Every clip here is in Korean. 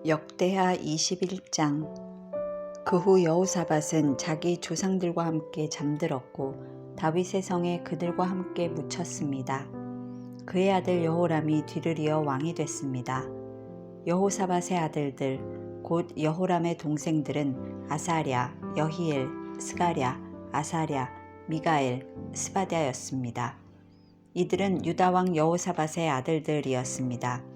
역대하 21장. 그 후 여호사밧은 자기 조상들과 함께 잠들었고 다윗의 성에 그들과 함께 묻혔습니다. 그의 아들 여호람이 뒤를 이어 왕이 됐습니다. 여호사밧의 아들들 곧 여호람의 동생들은 아사랴, 여히엘, 스가랴, 아사랴, 미가엘, 스바랴였습니다. 이들은 유다 왕 여호사밧의 아들들이었습니다.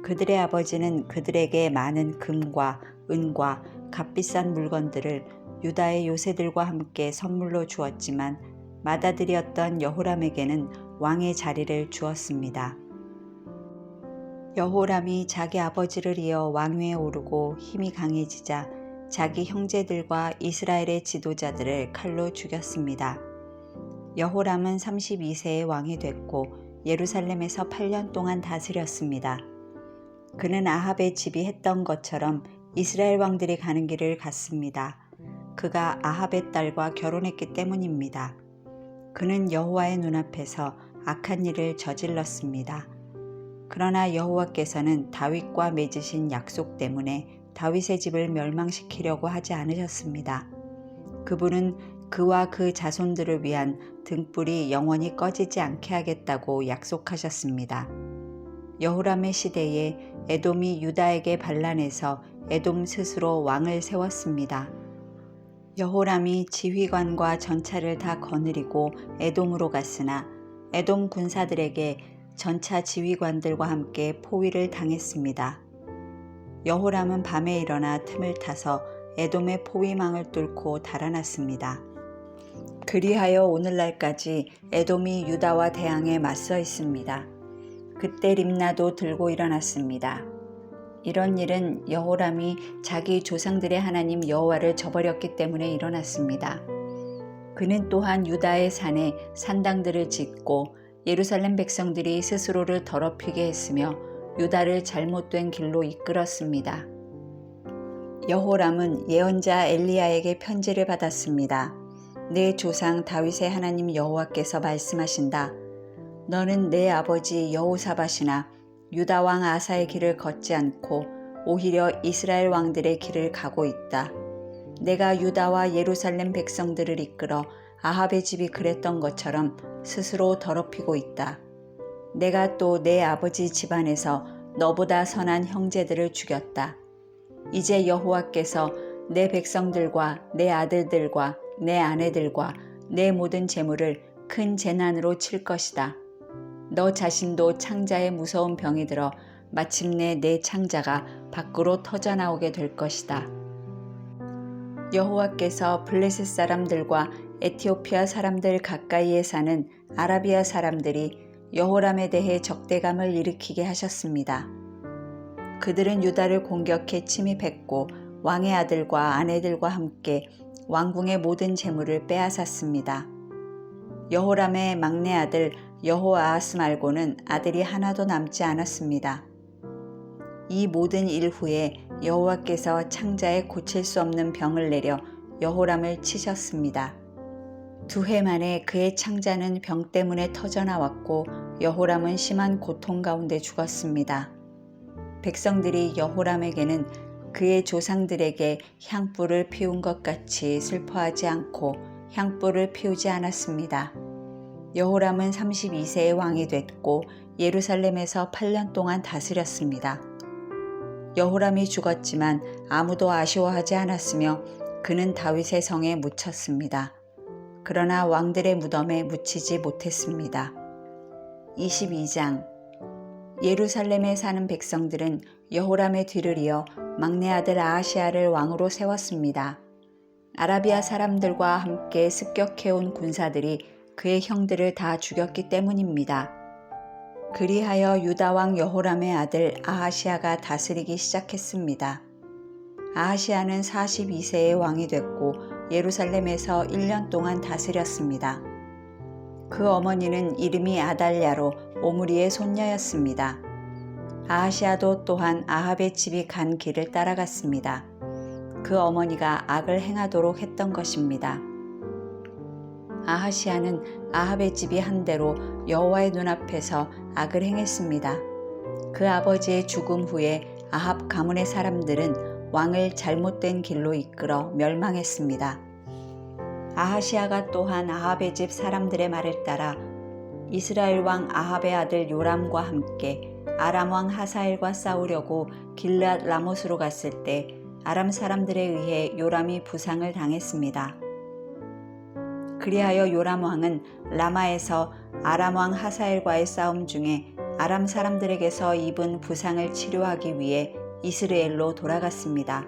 그들의 아버지는 그들에게 많은 금과 은과 값비싼 물건들을 유다의 요새들과 함께 선물로 주었지만 맏아들이었던 여호람에게는 왕의 자리를 주었습니다. 여호람이 자기 아버지를 이어 왕위에 오르고 힘이 강해지자 자기 형제들과 이스라엘의 지도자들을 칼로 죽였습니다. 여호람은 32세에 왕이 됐고 예루살렘에서 8년 동안 다스렸습니다. 그는 아합의 집이 했던 것처럼 이스라엘 왕들이 가는 길을 갔습니다. 그가 아합의 딸과 결혼했기 때문입니다. 그는 여호와의 눈앞에서 악한 일을 저질렀습니다. 그러나 여호와께서는 다윗과 맺으신 약속 때문에 다윗의 집을 멸망시키려고 하지 않으셨습니다. 그분은 그와 그 자손들을 위한 등불이 영원히 꺼지지 않게 하겠다고 약속하셨습니다. 여호람의 시대에 에돔이 유다에게 반란해서 에돔 스스로 왕을 세웠습니다. 여호람이 지휘관과 전차를 다 거느리고 에돔으로 갔으나 에돔 군사들에게 전차 지휘관들과 함께 포위를 당했습니다. 여호람은 밤에 일어나 틈을 타서 에돔의 포위망을 뚫고 달아났습니다. 그리하여 오늘날까지 에돔이 유다와 대항해 맞서 있습니다. 그때 림나도 들고 일어났습니다. 이런 일은 여호람이 자기 조상들의 하나님 여호와를 저버렸기 때문에 일어났습니다. 그는 또한 유다의 산에 산당들을 짓고 예루살렘 백성들이 스스로를 더럽히게 했으며 유다를 잘못된 길로 이끌었습니다. 여호람은 예언자 엘리야에게 편지를 받았습니다. 내 조상 다윗의 하나님 여호와께서 말씀하신다. 너는 내 아버지 여호사밧이나 유다 왕 아사의 길을 걷지 않고 오히려 이스라엘 왕들의 길을 가고 있다. 내가 유다와 예루살렘 백성들을 이끌어 아합의 집이 그랬던 것처럼 스스로 더럽히고 있다. 내가 또 내 아버지 집안에서 너보다 선한 형제들을 죽였다. 이제 여호와께서 내 백성들과 내 아들들과 내 아내들과 내 모든 재물을 큰 재난으로 칠 것이다. 너 자신도 창자에 무서운 병이 들어 마침내 내 창자가 밖으로 터져나오게 될 것이다. 여호와께서 블레셋 사람들과 에티오피아 사람들 가까이에 사는 아라비아 사람들이 여호람에 대해 적대감을 일으키게 하셨습니다. 그들은 유다를 공격해 침입했고 왕의 아들과 아내들과 함께 왕궁의 모든 재물을 빼앗았습니다. 여호람의 막내 아들 여호아하스 말고는 아들이 하나도 남지 않았습니다. 이 모든 일 후에 여호와께서 창자에 고칠 수 없는 병을 내려 여호람을 치셨습니다. 2해 만에 그의 창자는 병 때문에 터져나왔고 여호람은 심한 고통 가운데 죽었습니다. 백성들이 여호람에게는 그의 조상들에게 향불을 피운 것 같이 슬퍼하지 않고 향불을 피우지 않았습니다. 여호람은 32세의 왕이 됐고 예루살렘에서 8년 동안 다스렸습니다. 여호람이 죽었지만 아무도 아쉬워하지 않았으며 그는 다윗의 성에 묻혔습니다. 그러나 왕들의 무덤에 묻히지 못했습니다. 22장. 예루살렘에 사는 백성들은 여호람의 뒤를 이어 막내 아들 아하시야를 왕으로 세웠습니다. 아라비아 사람들과 함께 습격해온 군사들이 그의 형들을 다 죽였기 때문입니다. 그리하여 유다 왕 여호람의 아들 아하시야가 다스리기 시작했습니다. 아하시야는 42세의 왕이 됐고 예루살렘에서 1년 동안 다스렸습니다. 그 어머니는 이름이 아달랴로 오므리의 손녀였습니다. 아하시야도 또한 아합의 집이 간 길을 따라갔습니다. 그 어머니가 악을 행하도록 했던 것입니다. 아하시야는 아합의 집이 한 대로 여호와의 눈앞에서 악을 행했습니다. 그 아버지의 죽음 후에 아합 가문의 사람들은 왕을 잘못된 길로 이끌어 멸망했습니다. 아하시아가 또한 아합의 집 사람들의 말을 따라 이스라엘 왕 아합의 아들 요람과 함께 아람 왕 하사엘과 싸우려고 길르앗 라못으로 갔을 때 아람 사람들에 의해 요람이 부상을 당했습니다. 그리하여 요람 왕은 라마에서 아람 왕 하사엘과의 싸움 중에 아람 사람들에게서 입은 부상을 치료하기 위해 이스라엘로 돌아갔습니다.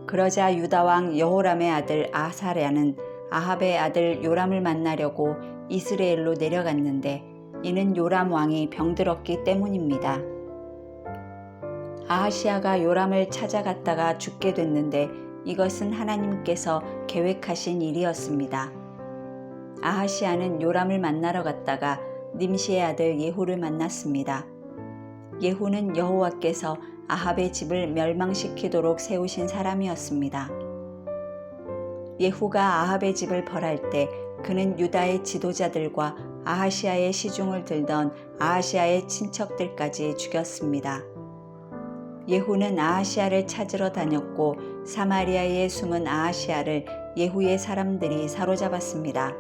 그러자 유다 왕 여호람의 아들 아사랴는 아합의 아들 요람을 만나려고 이스라엘로 내려갔는데 이는 요람 왕이 병들었기 때문입니다. 아하시아가 요람을 찾아갔다가 죽게 됐는데 이것은 하나님께서 계획하신 일이었습니다. 아하시아는 요람을 만나러 갔다가 님시의 아들 예후를 만났습니다. 예후는 여호와께서 아합의 집을 멸망시키도록 세우신 사람이었습니다. 예후가 아합의 집을 벌할 때 그는 유다의 지도자들과 아하시아의 시중을 들던 아하시아의 친척들까지 죽였습니다. 예후는 아하시아를 찾으러 다녔고 사마리아에 숨은 아하시아를 예후의 사람들이 사로잡았습니다.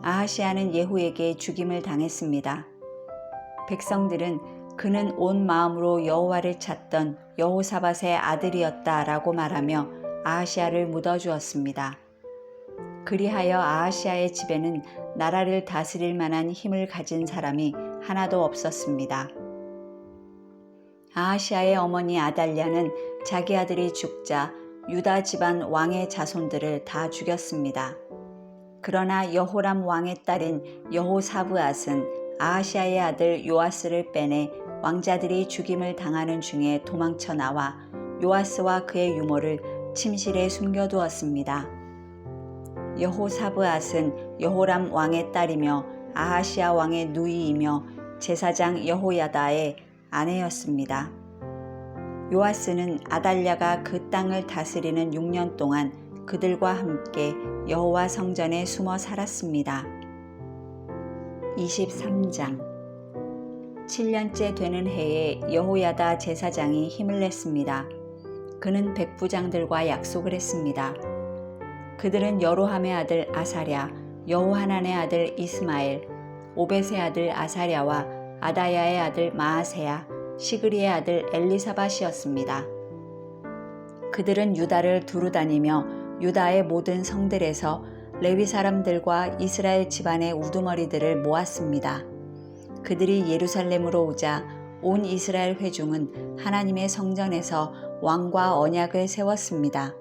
아하시아는 예후에게 죽임을 당했습니다. 백성들은 그는 온 마음으로 여호와를 찾던 여호사밧의 아들이었다라고 말하며 아하시아를 묻어주었습니다. 그리하여 아하시아의 집에는 나라를 다스릴 만한 힘을 가진 사람이 하나도 없었습니다. 아하시아의 어머니 아달랴는 자기 아들이 죽자 유다 집안 왕의 자손들을 다 죽였습니다. 그러나 여호람 왕의 딸인 여호사브앗은 아하시아의 아들 요아스를 빼내 왕자들이 죽임을 당하는 중에 도망쳐 나와 요아스와 그의 유모를 침실에 숨겨두었습니다. 여호사브앗은 여호람 왕의 딸이며 아하시아 왕의 누이이며 제사장 여호야다의 아내였습니다. 요아스는 아달랴가 그 땅을 다스리는 6년 동안 그들과 함께 여호와 성전에 숨어 살았습니다. 23장 7년째 되는 해에 여호야다 제사장이 힘을 냈습니다. 그는 백부장들과 약속을 했습니다. 그들은 여로함의 아들 아사랴, 여호하난의 아들 이스마엘, 오벳의 아들 아사랴와 아다야의 아들 마아세야, 시그리의 아들 엘리사밧이었습니다. 그들은 유다를 두루 다니며 유다의 모든 성들에서 레위 사람들과 이스라엘 집안의 우두머리들을 모았습니다. 그들이 예루살렘으로 오자 온 이스라엘 회중은 하나님의 성전에서 왕과 언약을 세웠습니다.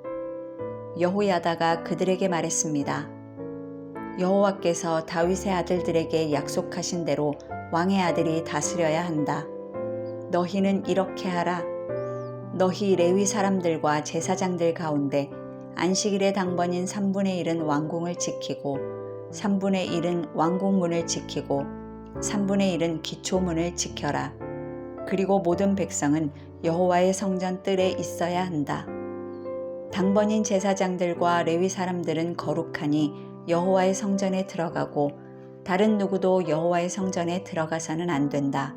여호야다가 그들에게 말했습니다. 여호와께서 다윗의 아들들에게 약속하신 대로 왕의 아들이 다스려야 한다. 너희는 이렇게 하라. 너희 레위 사람들과 제사장들 가운데 안식일의 당번인 3분의 1은 왕궁을 지키고 3분의 1은 왕궁문을 지키고 3분의 1은 기초문을 지켜라. 그리고 모든 백성은 여호와의 성전 뜰에 있어야 한다. 당번인 제사장들과 레위 사람들은 거룩하니 여호와의 성전에 들어가고 다른 누구도 여호와의 성전에 들어가서는 안 된다.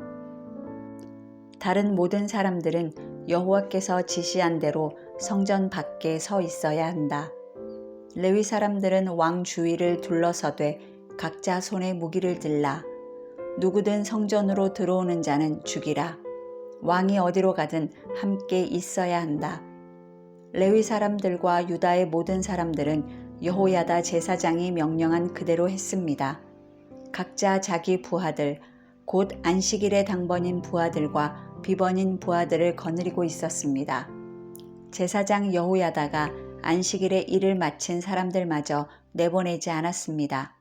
다른 모든 사람들은 여호와께서 지시한 대로 성전 밖에 서 있어야 한다. 레위 사람들은 왕 주위를 둘러서되 각자 손에 무기를 들라. 누구든 성전으로 들어오는 자는 죽이라. 왕이 어디로 가든 함께 있어야 한다. 레위 사람들과 유다의 모든 사람들은 여호야다 제사장이 명령한 그대로 했습니다. 각자 자기 부하들, 곧 안식일의 당번인 부하들과 비번인 부하들을 거느리고 있었습니다. 제사장 여호야다가 안식일에 일을 마친 사람들마저 내보내지 않았습니다.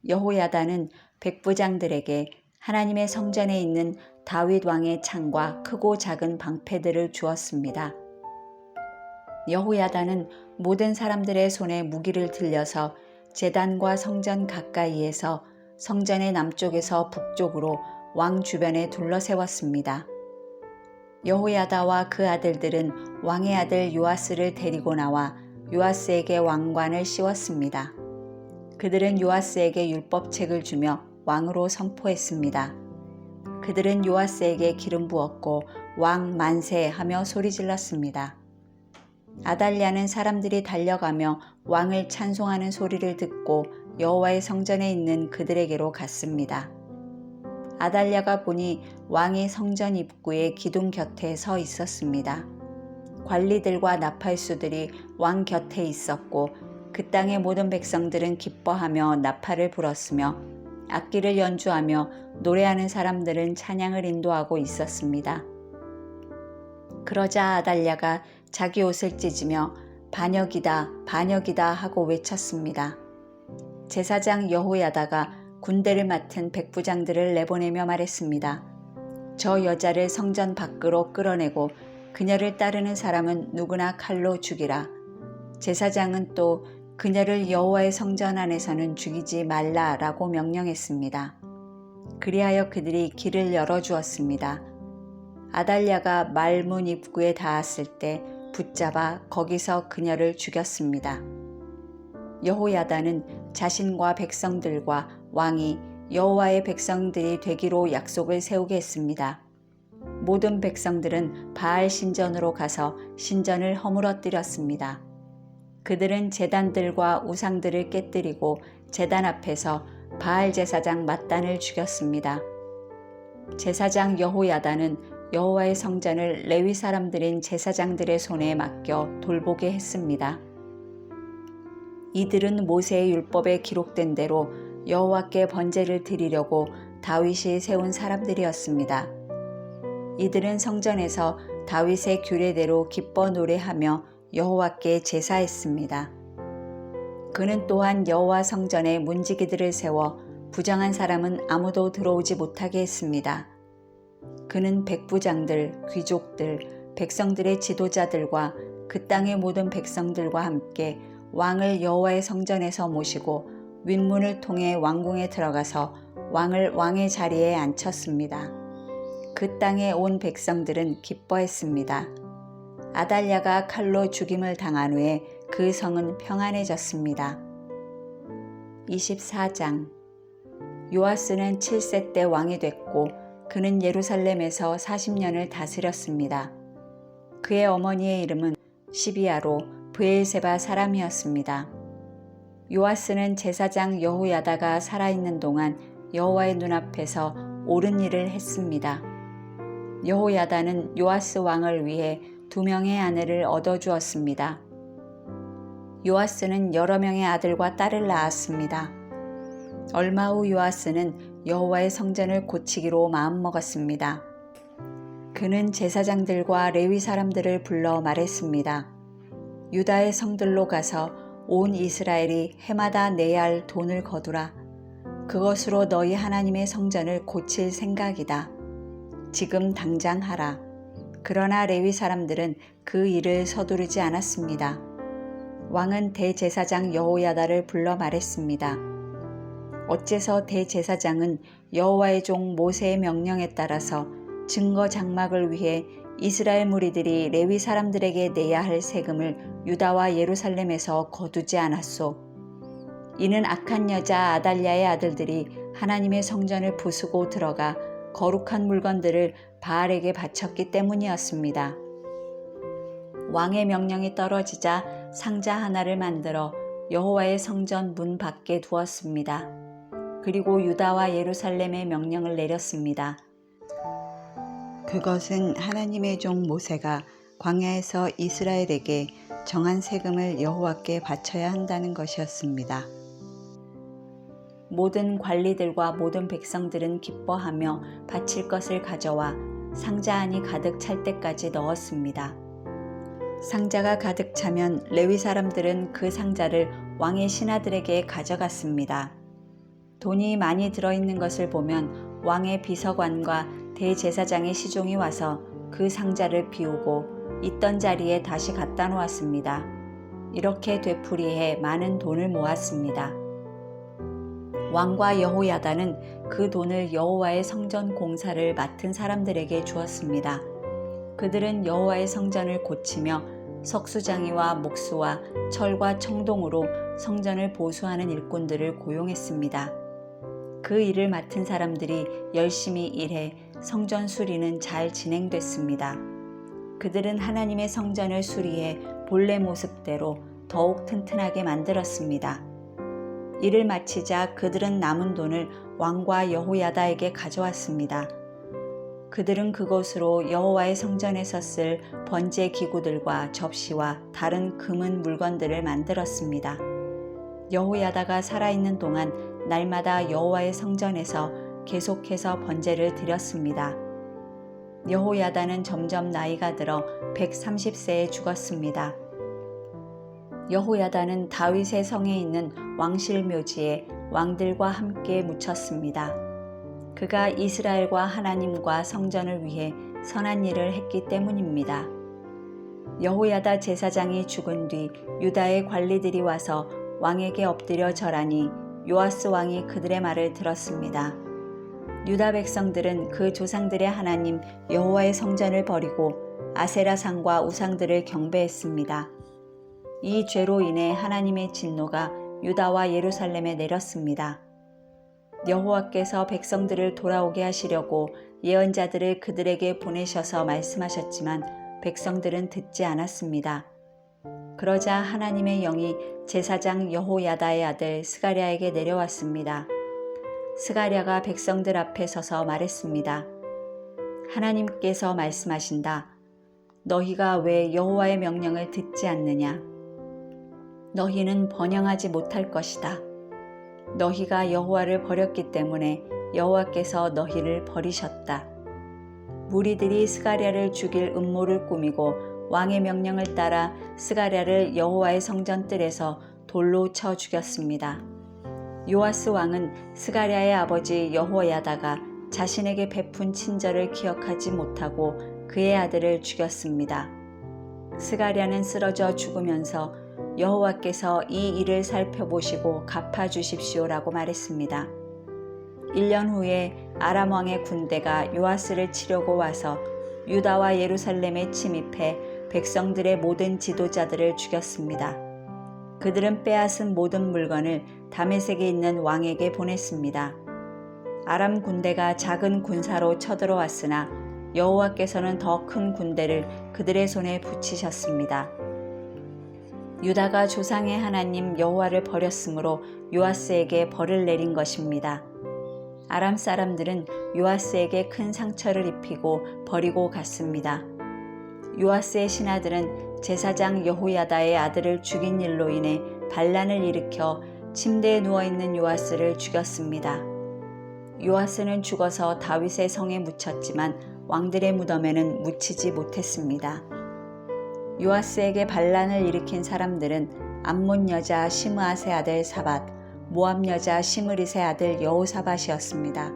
여호야다는 백부장들에게 하나님의 성전에 있는 다윗 왕의 창과 크고 작은 방패들을 주었습니다. 여호야다는 모든 사람들의 손에 무기를 들려서 제단과 성전 가까이에서 성전의 남쪽에서 북쪽으로 왕 주변에 둘러세웠습니다. 여호야다와 그 아들들은 왕의 아들 요아스를 데리고 나와 요아스에게 왕관을 씌웠습니다. 그들은 요아스에게 율법책을 주며 왕으로 선포했습니다. 그들은 요아스에게 기름 부었고 왕 만세 하며 소리질렀습니다. 아달랴는 사람들이 달려가며 왕을 찬송하는 소리를 듣고 여호와의 성전에 있는 그들에게로 갔습니다. 아달랴가 보니 왕이 성전 입구의 기둥 곁에 서 있었습니다. 관리들과 나팔수들이 왕 곁에 있었고 그 땅의 모든 백성들은 기뻐하며 나팔을 불었으며 악기를 연주하며 노래하는 사람들은 찬양을 인도하고 있었습니다. 그러자 아달랴가 자기 옷을 찢으며 반역이다 반역이다 하고 외쳤습니다. 제사장 여호야다가 군대를 맡은 백부장들을 내보내며 말했습니다. 저 여자를 성전 밖으로 끌어내고 그녀를 따르는 사람은 누구나 칼로 죽이라. 제사장은 또 그녀를 여호와의 성전 안에서는 죽이지 말라라고 명령했습니다. 그리하여 그들이 길을 열어주었습니다. 아달랴가 말문 입구에 닿았을 때 붙잡아 거기서 그녀를 죽였습니다. 여호야다는 자신과 백성들과 왕이 여호와의 백성들이 되기로 약속을 세우게 했습니다. 모든 백성들은 바알 신전으로 가서 신전을 허물어뜨렸습니다. 그들은 제단들과 우상들을 깨뜨리고 제단 앞에서 바알 제사장 맏단을 죽였습니다. 제사장 여호야다는 여호와의 성전을 레위 사람들인 제사장들의 손에 맡겨 돌보게 했습니다. 이들은 모세의 율법에 기록된 대로 여호와께 번제를 드리려고 다윗이 세운 사람들이었습니다. 이들은 성전에서 다윗의 규례대로 기뻐 노래하며 여호와께 제사했습니다. 그는 또한 여호와 성전에 문지기들을 세워 부정한 사람은 아무도 들어오지 못하게 했습니다. 그는 백부장들, 귀족들, 백성들의 지도자들과 그 땅의 모든 백성들과 함께 왕을 여호와의 성전에서 모시고 윗문을 통해 왕궁에 들어가서 왕을 왕의 자리에 앉혔습니다. 그 땅에 온 백성들은 기뻐했습니다. 아달랴가 칼로 죽임을 당한 후에 그 성은 평안해졌습니다. 24장 요아스는 7세 때 왕이 됐고 그는 예루살렘에서 40년을 다스렸습니다. 그의 어머니의 이름은 시비아로 브엘세바 사람이었습니다. 요아스는 제사장 여호야다가 살아있는 동안 여호와의 눈앞에서 옳은 일을 했습니다. 여호야다는 요아스 왕을 위해 2명의 아내를 얻어주었습니다. 요아스는 여러 명의 아들과 딸을 낳았습니다. 얼마 후 요아스는 여호와의 성전을 고치기로 마음먹었습니다. 그는 제사장들과 레위 사람들을 불러 말했습니다. 유다의 성들로 가서 온 이스라엘이 해마다 내야 할 돈을 거두라. 그것으로 너희 하나님의 성전을 고칠 생각이다. 지금 당장 하라. 그러나 레위 사람들은 그 일을 서두르지 않았습니다. 왕은 대제사장 여호야다를 불러 말했습니다. 어째서 대제사장은 여호와의 종 모세의 명령에 따라서 증거 장막을 위해 이스라엘 무리들이 레위 사람들에게 내야 할 세금을 유다와 예루살렘에서 거두지 않았소. 이는 악한 여자 아달랴의 아들들이 하나님의 성전을 부수고 들어가 거룩한 물건들을 바알에게 바쳤기 때문이었습니다. 왕의 명령이 떨어지자 상자 하나를 만들어 여호와의 성전 문 밖에 두었습니다. 그리고 유다와 예루살렘의 명령을 내렸습니다. 그것은 하나님의 종 모세가 광야에서 이스라엘에게 정한 세금을 여호와께 바쳐야 한다는 것이었습니다. 모든 관리들과 모든 백성들은 기뻐하며 바칠 것을 가져와 상자 안이 가득 찰 때까지 넣었습니다. 상자가 가득 차면 레위 사람들은 그 상자를 왕의 신하들에게 가져갔습니다. 돈이 많이 들어있는 것을 보면 왕의 비서관과 대제사장의 시종이 와서 그 상자를 비우고 있던 자리에 다시 갖다 놓았습니다. 이렇게 되풀이해 많은 돈을 모았습니다. 왕과 여호야다는 그 돈을 여호와의 성전 공사를 맡은 사람들에게 주었습니다. 그들은 여호와의 성전을 고치며 석수장이와 목수와 철과 청동으로 성전을 보수하는 일꾼들을 고용했습니다. 그 일을 맡은 사람들이 열심히 일해 성전 수리는 잘 진행됐습니다. 그들은 하나님의 성전을 수리해 본래 모습대로 더욱 튼튼하게 만들었습니다. 이를 마치자 그들은 남은 돈을 왕과 여호야다에게 가져왔습니다. 그들은 그것으로 여호와의 성전에서 쓸 번제 기구들과 접시와 다른 금은 물건들을 만들었습니다. 여호야다가 살아있는 동안 날마다 여호와의 성전에서 계속해서 번제를 드렸습니다. 여호야다는 점점 나이가 들어 130세에 죽었습니다. 여호야다는 다윗의 성에 있는 왕실 묘지에 왕들과 함께 묻혔습니다. 그가 이스라엘과 하나님과 성전을 위해 선한 일을 했기 때문입니다. 여호야다 제사장이 죽은 뒤 유다의 관리들이 와서 왕에게 엎드려 절하니 요아스 왕이 그들의 말을 들었습니다. 유다 백성들은 그 조상들의 하나님 여호와의 성전을 버리고 아세라상과 우상들을 경배했습니다. 이 죄로 인해 하나님의 진노가 유다와 예루살렘에 내렸습니다. 여호와께서 백성들을 돌아오게 하시려고 예언자들을 그들에게 보내셔서 말씀하셨지만 백성들은 듣지 않았습니다. 그러자 하나님의 영이 제사장 여호야다의 아들 스가랴에게 내려왔습니다. 스가랴가 백성들 앞에 서서 말했습니다. 하나님께서 말씀하신다. 너희가 왜 여호와의 명령을 듣지 않느냐? 너희는 번영하지 못할 것이다. 너희가 여호와를 버렸기 때문에 여호와께서 너희를 버리셨다. 무리들이 스가랴를 죽일 음모를 꾸미고 왕의 명령을 따라 스가랴를 여호와의 성전 뜰에서 돌로 쳐 죽였습니다. 요아스 왕은 스가랴의 아버지 여호야다가 자신에게 베푼 친절을 기억하지 못하고 그의 아들을 죽였습니다. 스가랴는 쓰러져 죽으면서 여호와께서 이 일을 살펴보시고 갚아주십시오라고 말했습니다. 1년 후에 아람 왕의 군대가 요아스를 치려고 와서 유다와 예루살렘에 침입해 백성들의 모든 지도자들을 죽였습니다. 그들은 빼앗은 모든 물건을 다메섹에 있는 왕에게 보냈습니다. 아람 군대가 작은 군사로 쳐들어왔으나 여호와께서는 더 큰 군대를 그들의 손에 붙이셨습니다. 유다가 조상의 하나님 여호와를 버렸으므로 요아스에게 벌을 내린 것입니다. 아람 사람들은 요아스에게 큰 상처를 입히고 버리고 갔습니다. 요아스의 신하들은 제사장 여호야다의 아들을 죽인 일로 인해 반란을 일으켜 침대에 누워있는 요아스를 죽였습니다. 요아스는 죽어서 다윗의 성에 묻혔지만 왕들의 무덤에는 묻히지 못했습니다. 요아스에게 반란을 일으킨 사람들은 암몬 여자 시므앗의 아들 사밧, 모압 여자 시므릿의 아들 여호사밧이었습니다.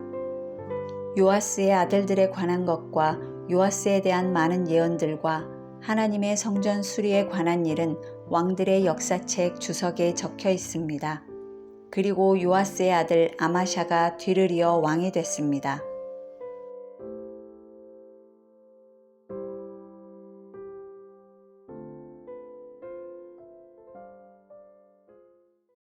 요아스의 아들들에 관한 것과 요아스에 대한 많은 예언들과 하나님의 성전 수리에 관한 일은 왕들의 역사책 주석에 적혀 있습니다. 그리고 요아스의 아들 아마샤가 뒤를 이어 왕이 됐습니다.